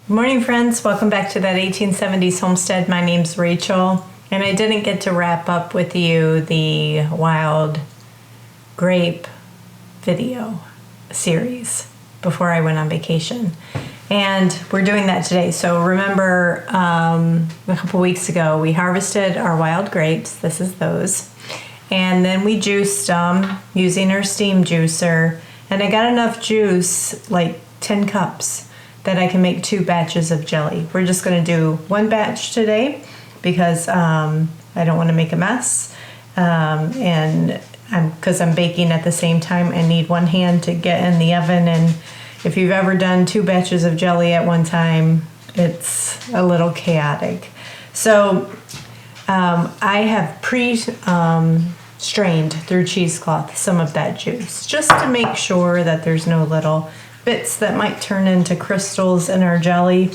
Good morning, friends. Welcome back to that 1870s homestead. My name's Rachel, and I didn't get to wrap up with you the Wild Grape video series before I went on vacation. And we're doing that today. So remember, a couple weeks ago, we harvested our wild grapes. This is those. And then we juiced them using our steam juicer. And I got enough juice, like 10 cups, that I can make 2 batches of jelly. We're just gonna do 1 batch today because I don't wanna make a mess. Because I'm baking at the same time, I need one hand to get in the oven, and if you've ever done 2 batches of jelly at one time, it's a little chaotic. So I have strained through cheesecloth some of that juice, just to make sure that there's no little bits that might turn into crystals in our jelly.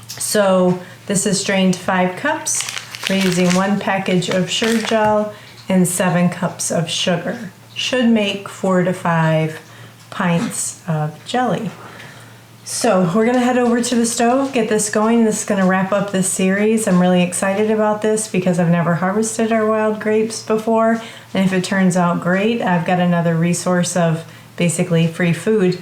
So this is strained 5 cups. We're using 1 package of Sure-Jell and 7 cups of sugar. Should make 4 to 5 pints of jelly. So we're gonna head over to the stove, get this going. This is gonna wrap up this series. I'm really excited about this because I've never harvested our wild grapes before. And if it turns out great, I've got another resource of basically free food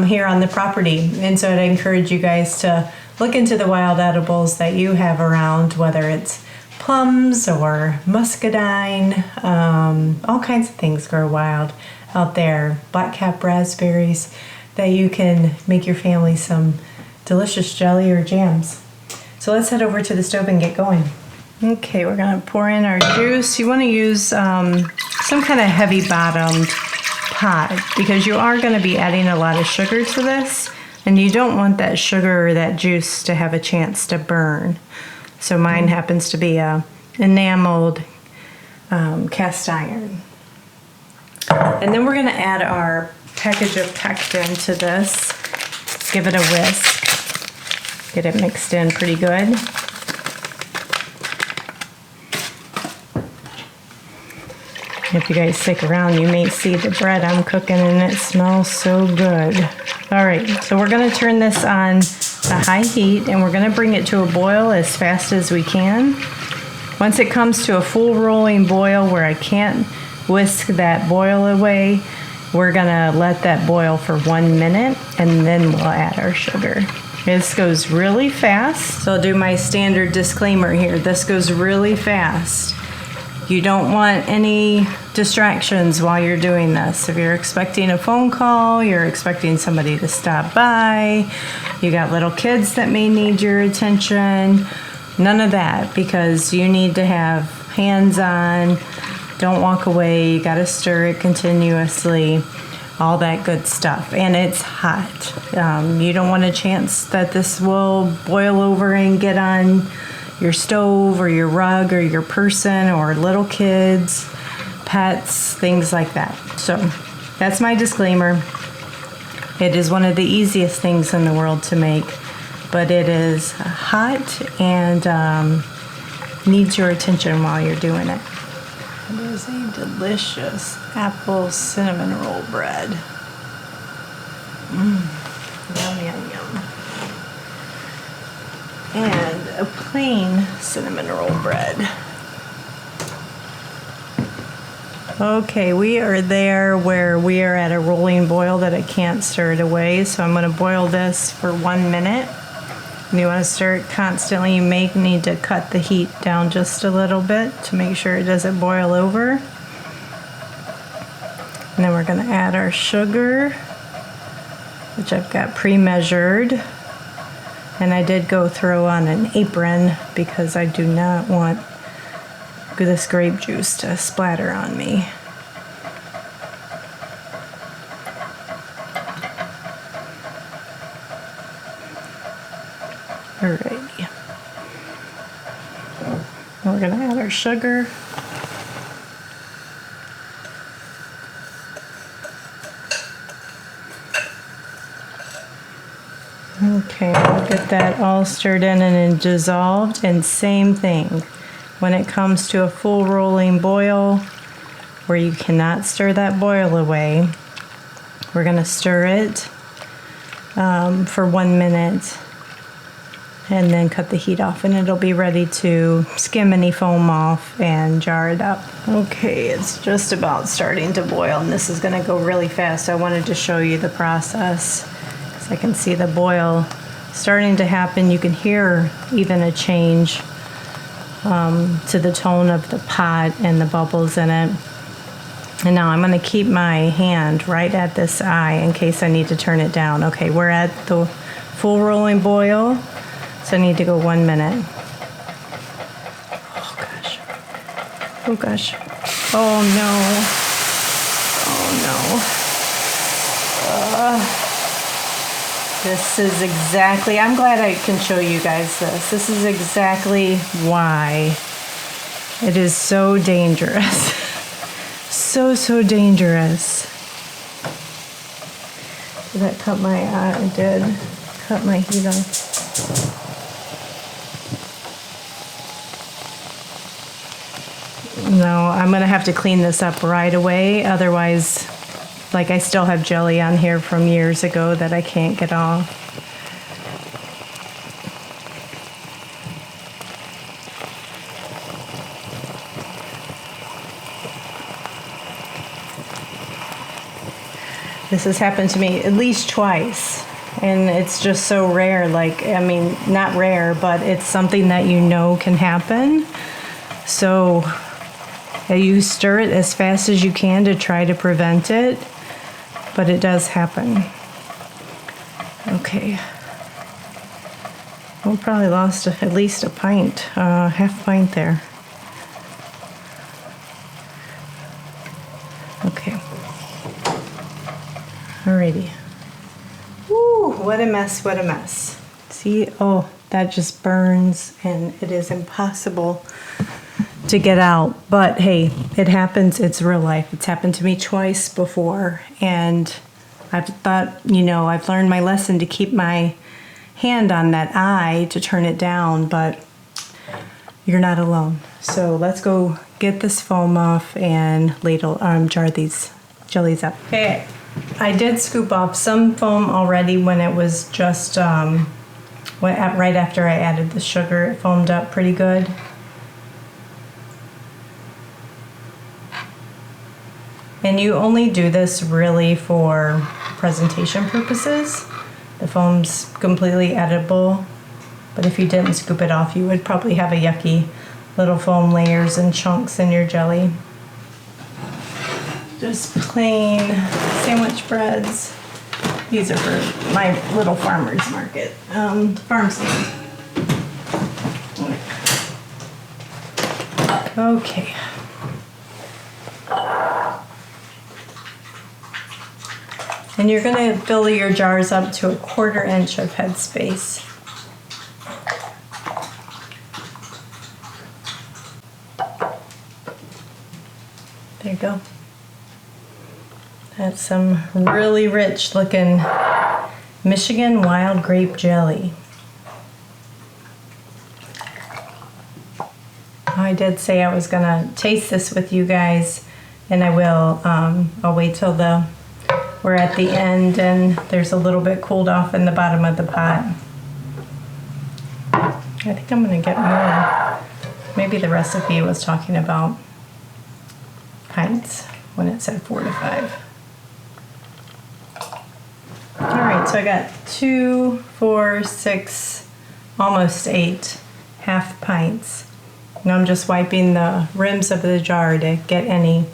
here on the property. And so I'd encourage you guys to look into the wild edibles that you have around, whether it's plums or muscadine, all kinds of things grow wild out there, blackcap raspberries, that you can make your family some delicious jelly or jams. So let's head over to the stove and get going. Okay, we're gonna pour in our juice. You wanna use some kind of heavy bottomed pot because you are gonna be adding a lot of sugar to this, and you don't want that sugar or that juice to have a chance to burn. So mine happens to be a enameled cast iron. And then we're gonna add our package of pectin to this. Give it a whisk. Get it mixed in pretty good. If you guys stick around, you may see the bread I'm cooking, and it smells so good. All right, so we're gonna turn this on a high heat, and we're gonna bring it to a boil as fast as we can. Once it comes to a full rolling boil where I can't whisk that boil away, we're gonna let that boil for 1 minute, and then we'll add our sugar. This goes really fast, so I'll do my standard disclaimer here. This goes really fast. You don't want any distractions while you're doing this. If you're expecting a phone call, you're expecting somebody to stop by, you got little kids that may need your attention, none of that, because you need to have hands on. Don't walk away, you gotta stir it continuously, all that good stuff. And it's hot. You don't want a chance that this will boil over and get on your stove or your rug or your person or little kids, pets, things like that. So that's my disclaimer. It is one of the easiest things in the world to make, but it is hot and needs your attention while you're doing it. It is a delicious apple cinnamon roll bread. Yum, yum, yum. And a plain cinnamon roll bread. Okay, we are there where we are at a rolling boil that I can't stir it away, so I'm going to boil this for 1 minute. And you want to stir it constantly. You may need to cut the heat down just a little bit to make sure it doesn't boil over. And then we're going to add our sugar, which I've got pre-measured. And I did go throw on an apron because I do not want this grape juice to splatter on me. Alrighty. And we're gonna add our sugar. Okay, we'll get that all stirred in and then dissolved. And same thing, when it comes to a full rolling boil where you cannot stir that boil away, we're going to stir it for 1 minute and then cut the heat off, and it'll be ready to skim any foam off and jar it up. Okay, it's just about starting to boil, and this is gonna go really fast. I wanted to show you the process because I can see the boil starting to happen. You can hear even a change to the tone of the pot and the bubbles in it. And now I'm gonna keep my hand right at this eye in case I need to turn it down. Okay, we're at the full rolling boil, so I need to go 1 minute. Oh gosh. Oh gosh. Oh no. Oh no. This is exactly, I'm glad I can show you guys this. This is exactly why it is so dangerous. So dangerous. Did that cut my eye? It did. Cut my heat off. No, I'm gonna have to clean this up right away. Otherwise, like, I still have jelly on here from years ago that I can't get off. This has happened to me at least twice, and it's just so rare. Like, I mean, not rare, but it's something that you know can happen. So you stir it as fast as you can to try to prevent it, but it does happen. Okay. We probably lost at least a pint, half pint there. Okay. Alrighty. Woo, what a mess, what a mess. See, oh, that just burns, and it is impossible to get out. But hey, it happens, it's real life. It's happened to me twice before, and I've thought, you know, I've learned my lesson to keep my hand on that eye to turn it down, but you're not alone. So let's go get this foam off and ladle, jar these jellies up. Okay. I did scoop off some foam already when it was just right after I added the sugar. It foamed up pretty good. And you only do this really for presentation purposes. The foam's completely edible, but if you didn't scoop it off, you would probably have a yucky little foam layers and chunks in your jelly. Just plain sandwich breads. These are for my little farmer's market, farm stand. Okay. And you're gonna fill your jars up to 1/4 inch of headspace. There you go. That's some really rich looking Michigan wild grape jelly. I did say I was gonna taste this with you guys, and I will. I'll wait till we're at the end and there's a little bit cooled off in the bottom of the pot. I think I'm gonna get more. Maybe the recipe was talking about pints when it said 4 to 5. All right, so I got 2, 4, 6, almost 8 half pints. Now I'm just wiping the rims of the jar to get any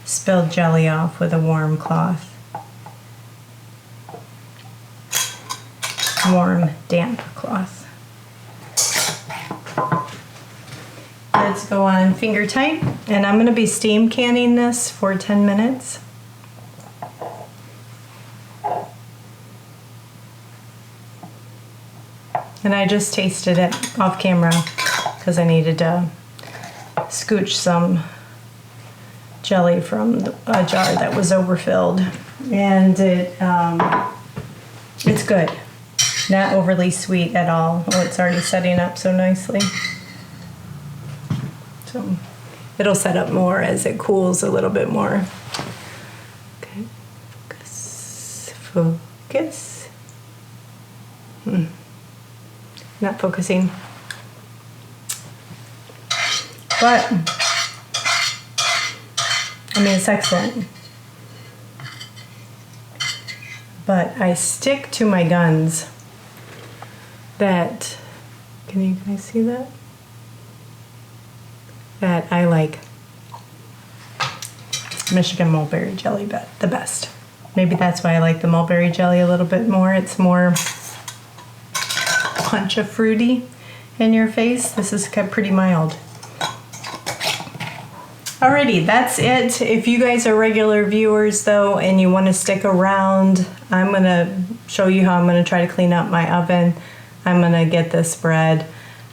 spilled jelly off with a warm cloth. Warm, damp cloth. Let's go on finger tight, and I'm going to be steam canning this for 10 minutes. And I just tasted it off camera because I needed to scooch some jelly from a jar that was overfilled, and it's good. Not overly sweet at all. Oh, it's already setting up so nicely. So it'll set up more as it cools a little bit more. Okay, focus. Not focusing. But, I mean, it's excellent. But I stick to my guns that, can you guys see that? That I like Michigan mulberry jelly the best. Maybe that's why I like the mulberry jelly a little bit more. It's more punch of fruity in your face. This is pretty mild. Alrighty, that's it. If you guys are regular viewers though and you want to stick around, I'm going to show you how I'm going to try to clean up my oven. I'm going to get this bread,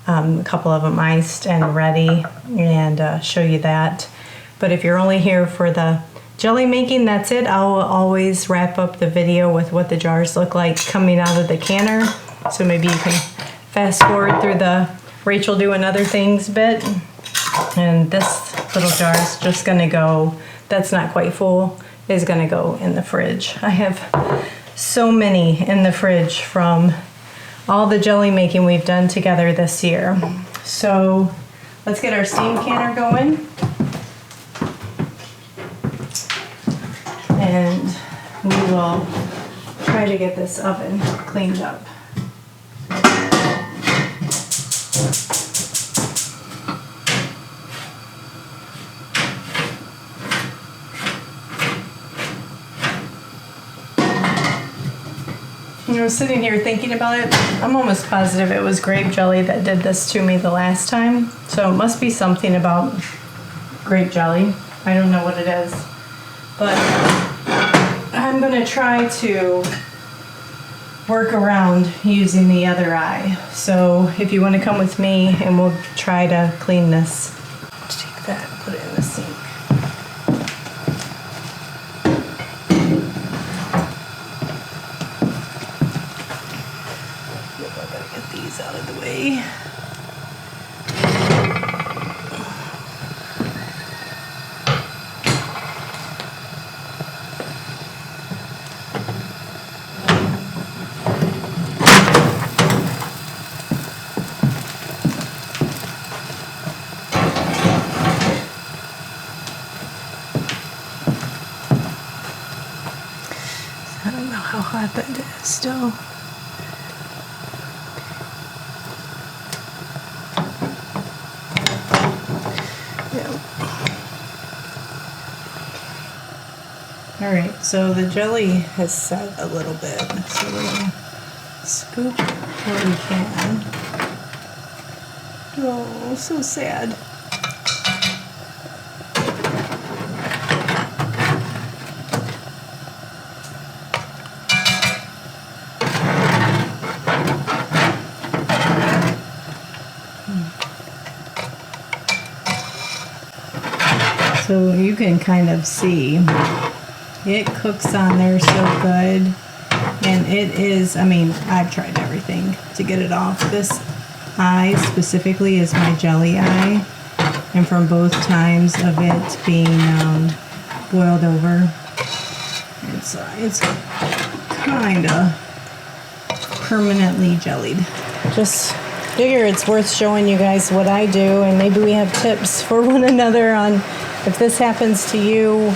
a couple of them iced and ready, and show you that. But if you're only here for the jelly making, that's it. I'll always wrap up the video with what the jars look like coming out of the canner. So maybe you can fast forward through the Rachel doing other things bit. And this little jar is just gonna go, that's not quite full, is gonna go in the fridge. I have so many in the fridge from all the jelly making we've done together this year. So let's get our steam canner going. And we will try to get this oven cleaned up. I was sitting here thinking about it. I'm almost positive it was grape jelly that did this to me the last time. So it must be something about grape jelly. I don't know what it is. But I'm going to try to work around using the other eye. So if you want to come with me and we'll try to clean this. Take that, put it in the sink. Out of the way. I don't know how hot that is still. Alright, so the jelly has set a little bit, so we're going to scoop where we can. Oh, so sad. So you can kind of see it cooks on there so good, and it is, I mean, I've tried everything to get it off. This eye specifically is my jelly eye, and from both times of it being boiled over, it's kind of permanently jellied. Just figure it's worth showing you guys what I do, and maybe we have tips for one another on if this happens to you.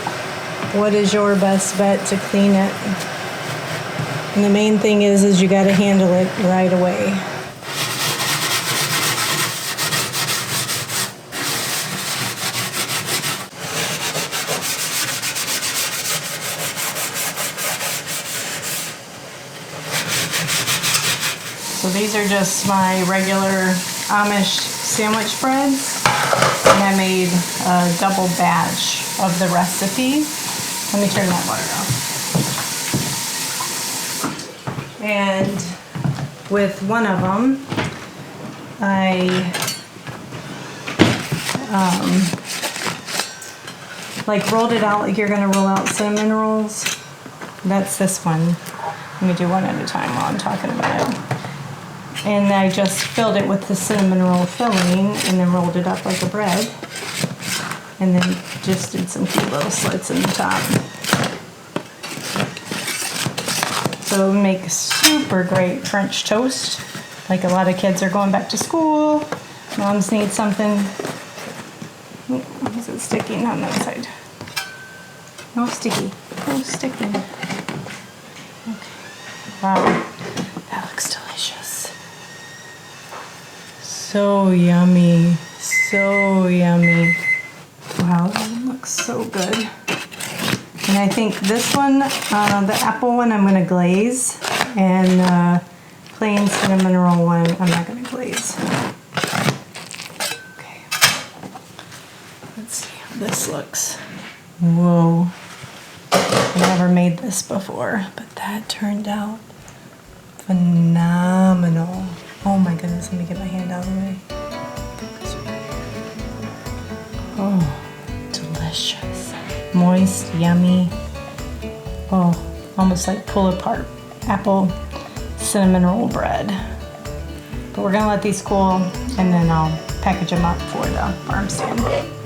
What is your best bet to clean it? And the main thing is you got to handle it right away. So these are just my regular Amish sandwich breads, and I made a double batch of the recipe. Let me turn that water off. And with one of them, I like rolled it out like you're gonna roll out cinnamon rolls. That's this one. Let me do one at a time while I'm talking about it. And I just filled it with the cinnamon roll filling and then rolled it up like a bread. And then just did some cute little slits in the top. So make super great French toast Like a lot of kids are going back to school. Moms need something. Is it sticking on that side? No sticky. No sticky. Okay. Wow. That looks delicious. So yummy. So yummy. Wow, that looks so good. And I think this one, the apple one, I'm going to glaze. And plain cinnamon roll one, I'm not going to glaze. Okay. Let's see how this looks. Whoa. I've never made this before, but that turned out phenomenal. Oh my goodness, let me get my hand out of the way. Oh, delicious. Moist, yummy. Oh, almost like pull apart apple cinnamon roll bread. But we're gonna let these cool and then I'll package them up for the farm stand.